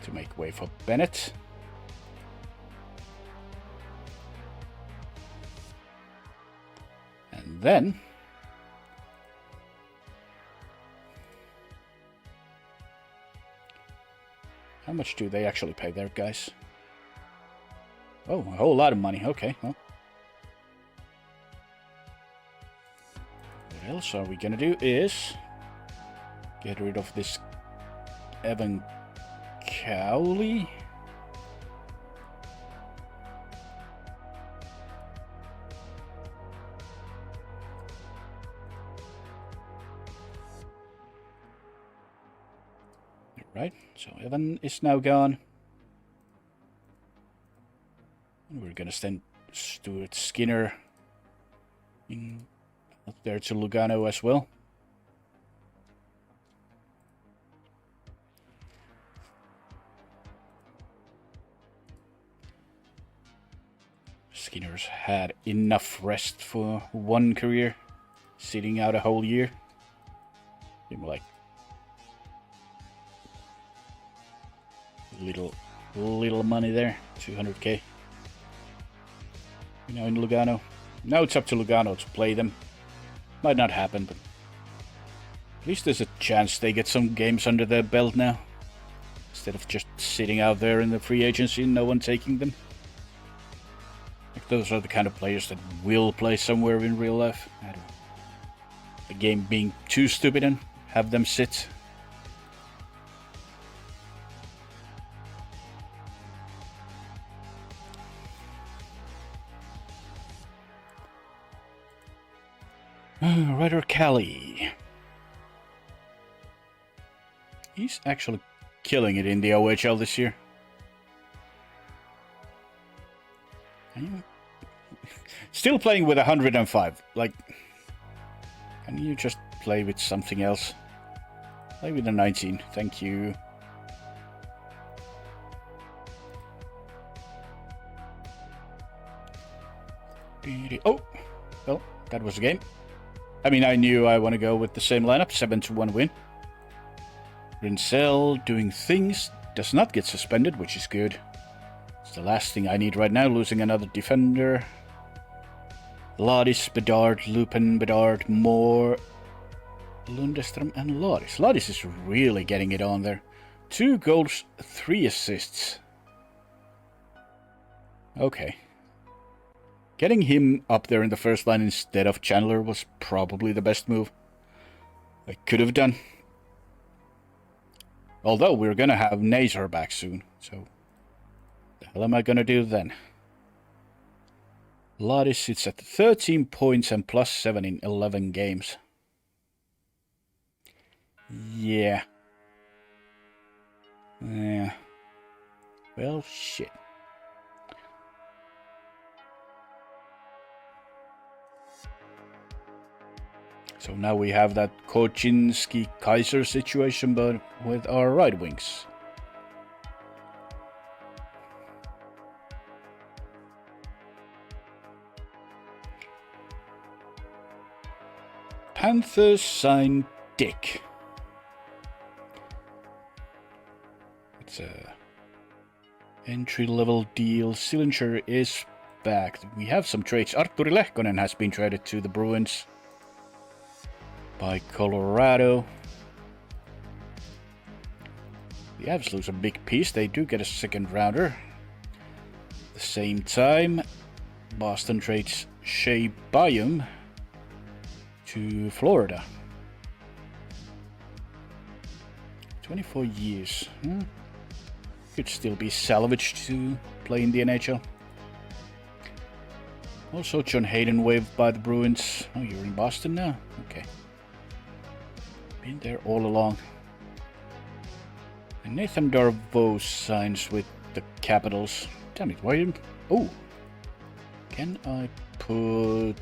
To make way for Bennett. And then How much do they actually pay their guys? Oh, a whole lot of money. Okay, well. What else are we gonna do is get rid of this Evan Cowley. Right, so Evan is now gone. And we're gonna send Stuart Skinner in up there to Lugano as well. Skinner's had enough rest for one career, sitting out a whole year. Give him like little money there, 200k. You know, in Lugano. Now it's up to Lugano to play them. Might not happen, but at least there's a chance they get some games under their belt now, instead of just sitting out there in the free agency and no one taking them. Like, those are the kind of players that will play somewhere in real life. I don't, the game being too stupid and have them sit. Ryder Kelly. He's actually killing it in the OHL this year. Still playing with 105. Like, can you just play with something else? Play with a 19. Thank you. Oh, well, that was a game. I mean, I knew I want to go with the same lineup, 7-1 win. Rinsell doing things, does not get suspended, which is good. It's the last thing I need right now, losing another defender. Lardis, Bedard, Lupin, Bedard, Moore, Lundestrom, and Lardis. Lardis is really getting it on there. 2 goals, 3 assists. Okay. Getting him up there in the first line instead of Chandler was probably the best move I could have done. Although we're gonna have Nazar back soon, so the hell am I gonna do then? Lardis sits at 13 points and +7 in 11 games. Yeah. Yeah. Well, shit. So now we have that Kocinski-Kaiser situation, but with our right wings. Panthers signed Dick. It's a entry-level deal. Sillinger is back. We have some trades. Artturi Lehkonen has been traded to the Bruins by Colorado. The Avs lose a big piece. They do get a second rounder. At the same time, Boston trades Shea Byam to Florida. 24 years. Could still be salvaged to play in the NHL. Also, John Hayden waived by the Bruins. Oh, you're in Boston now? Okay. Been there all along. And Nathan Darvaux signs with the Capitals. Damn it, why didn't... Oh! Can I put...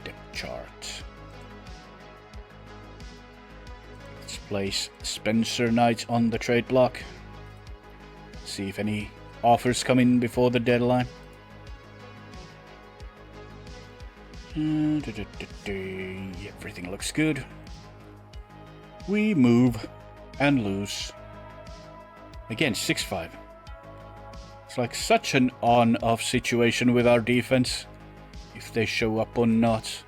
Depth chart. Let's place Spencer Knight on the trade block. See if any offers come in before the deadline. Everything looks good. We move and lose. Again, 6-5. It's like such an on-off situation with our defense, if they show up or not.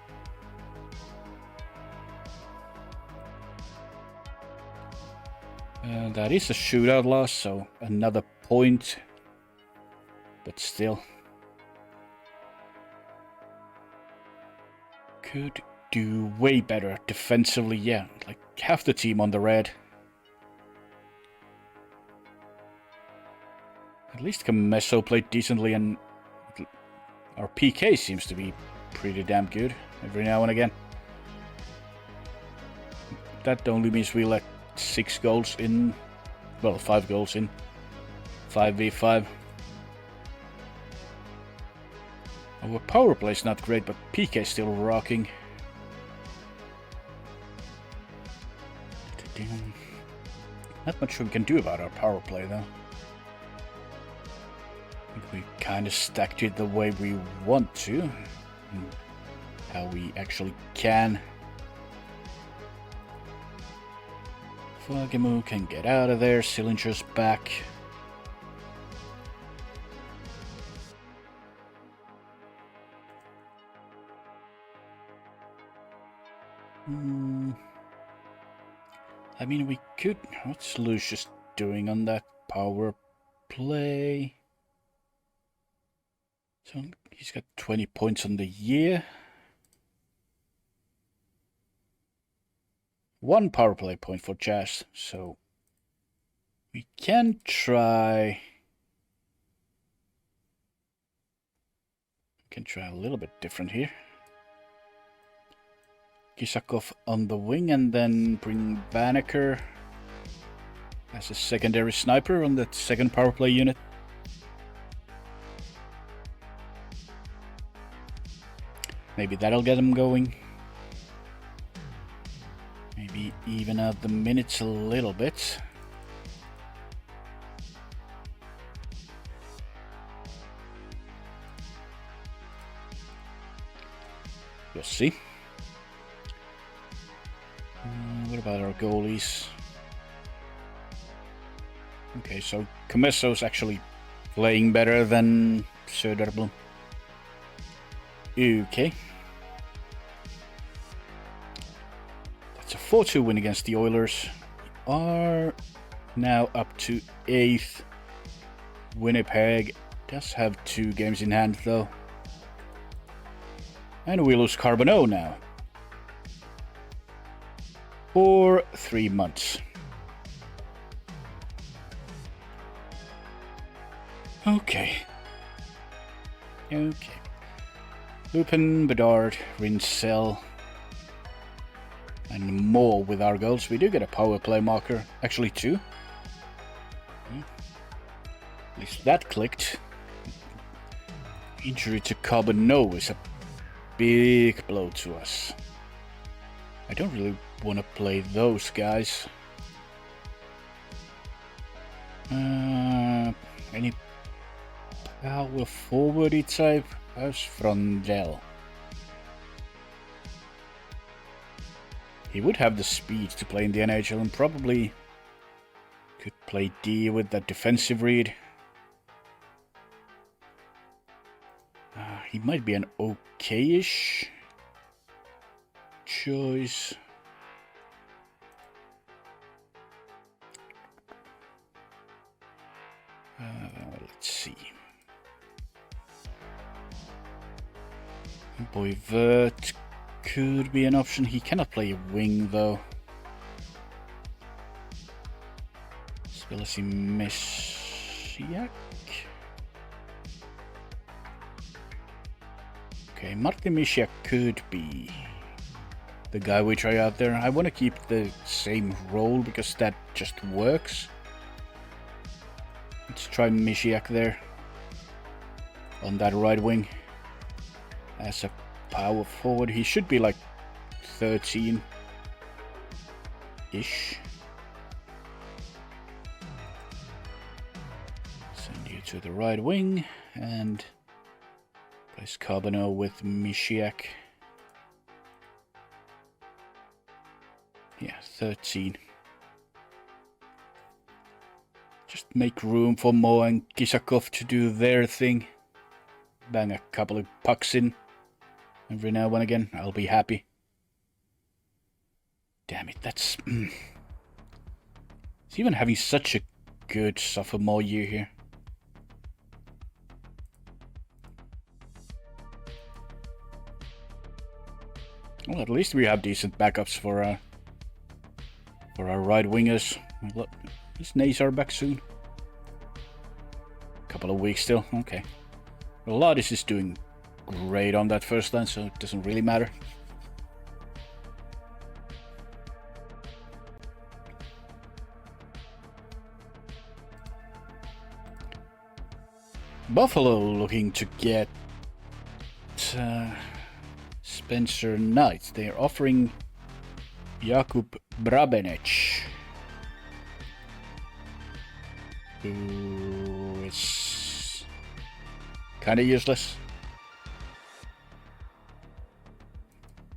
That is a shootout loss, so another point. But still. Could do way better defensively, yeah. Like half the team on the red. At least Camesso played decently, and our PK seems to be pretty damn good every now and again. That only means we let 6 goals in. Well, 5 goals in. 5v5. Our power play is not great, but PK is still rocking. Not much we can do about our power play, though. We kind of stacked it the way we want to. And how we actually can. Fagemo can get out of there. Sillinger's back. I mean, we could... What's Lucius doing on that power play? So he's got 20 points on the year. 1 power play point for Jazz, so we can try... We can try a little bit different here. Kisakov on the wing, and then bring Banneker as a secondary sniper on that second power play unit. Maybe that'll get him going. Maybe even out the minutes a little bit. We'll see. What about our goalies? Okay, so Camesso's actually playing better than Söderblom. Okay. That's a 4-2 win against the Oilers. We are now up to 8th. Winnipeg does have 2 games in hand, though. And we lose Carbonneau now. For 3 months. Okay. Lupin, Bedard, Rinsell, and more with our goals. We do get a power play marker. Actually 2. At least that clicked. Injury to Carbonneau is a big blow to us. I don't really want to play those guys. Any power forwardy type? How's Frondell? He would have the speed to play in the NHL and probably could play D with that defensive read. He might be an okay-ish choice. Let's see. Boyvert could be an option. He cannot play a wing though. Spilasi Meshiak. Okay, Martin Meshiak could be the guy we try out there. I want to keep the same role because that just works. Let's try Meshiak there on that right wing as a power forward. He should be like 13-ish. Send you to the right wing and place Carbonneau with Meshiak. Yeah, 13. Just make room for Mo and Kisakov to do their thing. Bang a couple of pucks in every now and again. I'll be happy. Damn it, that's He's even having such a good sophomore year here. Well, at least we have decent backups for our right wingers. Is Nazar back soon? Couple of weeks still. Okay. Well, Lardis is doing great on that first line, so it doesn't really matter. Buffalo looking to get Spencer Knight. They're offering Jakub Brabenec, who is kind of useless.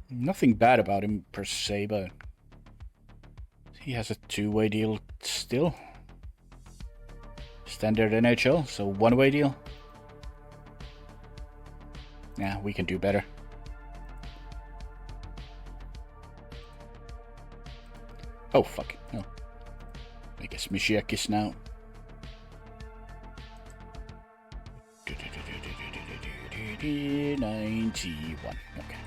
Nothing bad about him per se, but he has a two-way deal still. Standard NHL, so one-way deal. Yeah, we can do better. Oh, fuck. No. I guess Mishiak is now. $91. Okay.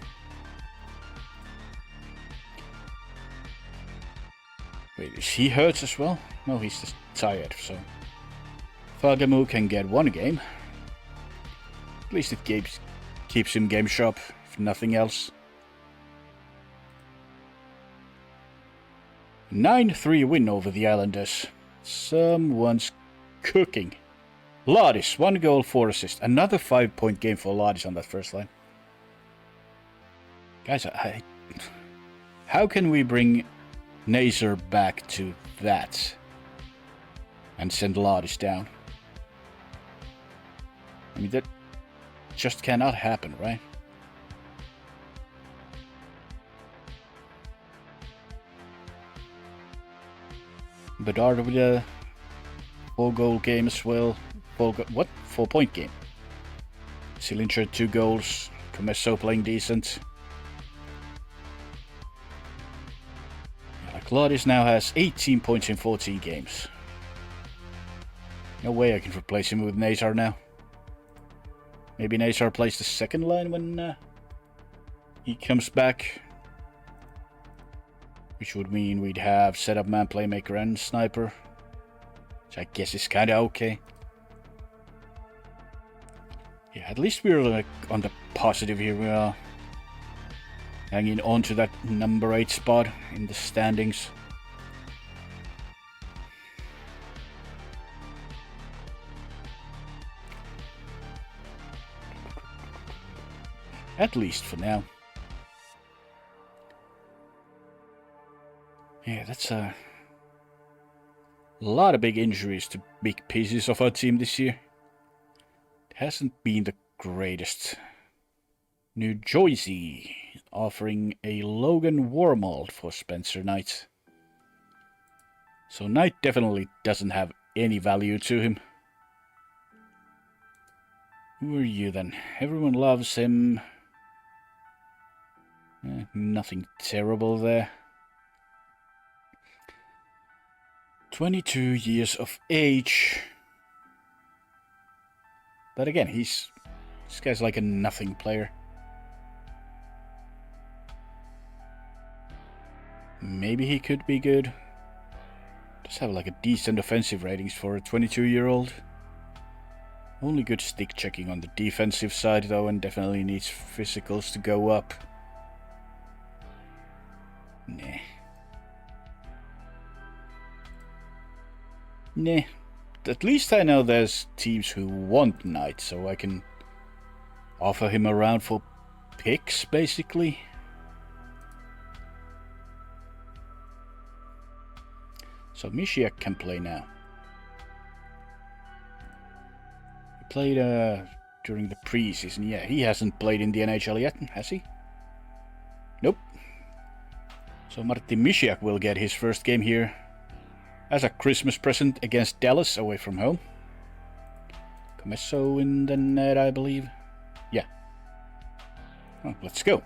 Wait, is he hurt as well? No, he's just tired, so Fagamu can get one game. At least it keeps him game sharp, if nothing else. 9-3 win over the Islanders. Someone's cooking. Lardis, 1 goal, 4 assists. Another 5-point game for Lardis on that first line. Guys, how can we bring Nazar back to that and send Lardis down? I mean, that just cannot happen, right? Bedard with a 4-goal game as well. 4-point game. Sillinger 2 goals. Comesso playing decent. Like Lardis now has 18 points in 14 games. No way I can replace him with Nazar now. Maybe Nazar plays the second line when he comes back. Which would mean we'd have setup man, playmaker, and sniper. Which I guess is kinda okay. Yeah, at least we're like on the positive here. We are hanging on to that number 8 spot in the standings. At least for now. Yeah, that's a lot of big injuries to big pieces of our team this year. It hasn't been the greatest. New Jersey offering a Logan Warmold for Spencer Knight. So Knight definitely doesn't have any value to him. Who are you then? Everyone loves him. Nothing terrible there. 22 years of age. But again, this guy's like a nothing player. Maybe he could be good. Does have like a decent offensive ratings for a 22-year-old. Only good stick checking on the defensive side though, and definitely needs physicals to go up. Nah. Nah. At least I know there's teams who want Knight, so I can offer him around for picks, basically. So Mishiak can play now. He played during the preseason. Yeah, he hasn't played in the NHL yet, has he? Nope. So Martin Mishiak will get his first game here as a Christmas present against Dallas away from home. Comesso in the net, I believe. Yeah. Oh, let's go.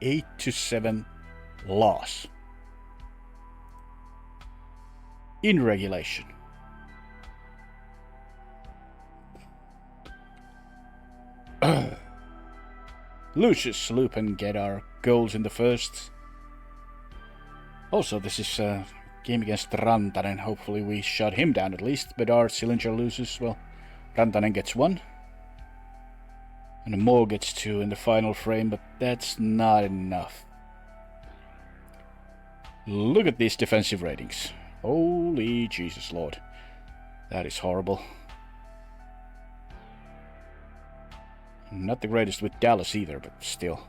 8-7 loss. In regulation. Lucius, Loop and get our goals in the first. Also, this is a game against Rantanen. Hopefully we shut him down at least. Bedard, Sillinger loses. Well, Rantanen gets 1. And Moore gets 2 in the final frame, but that's not enough. Look at these defensive ratings. Holy Jesus Lord. That is horrible. Not the greatest with Dallas either, but still.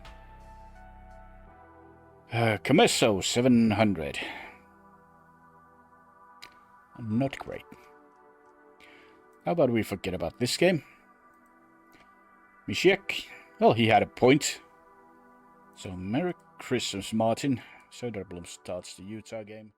Comesso, 700. Not great. How about we forget about this game? Misiek, well, he had a point. So, Merry Christmas, Martin. Söderblom starts the Utah game.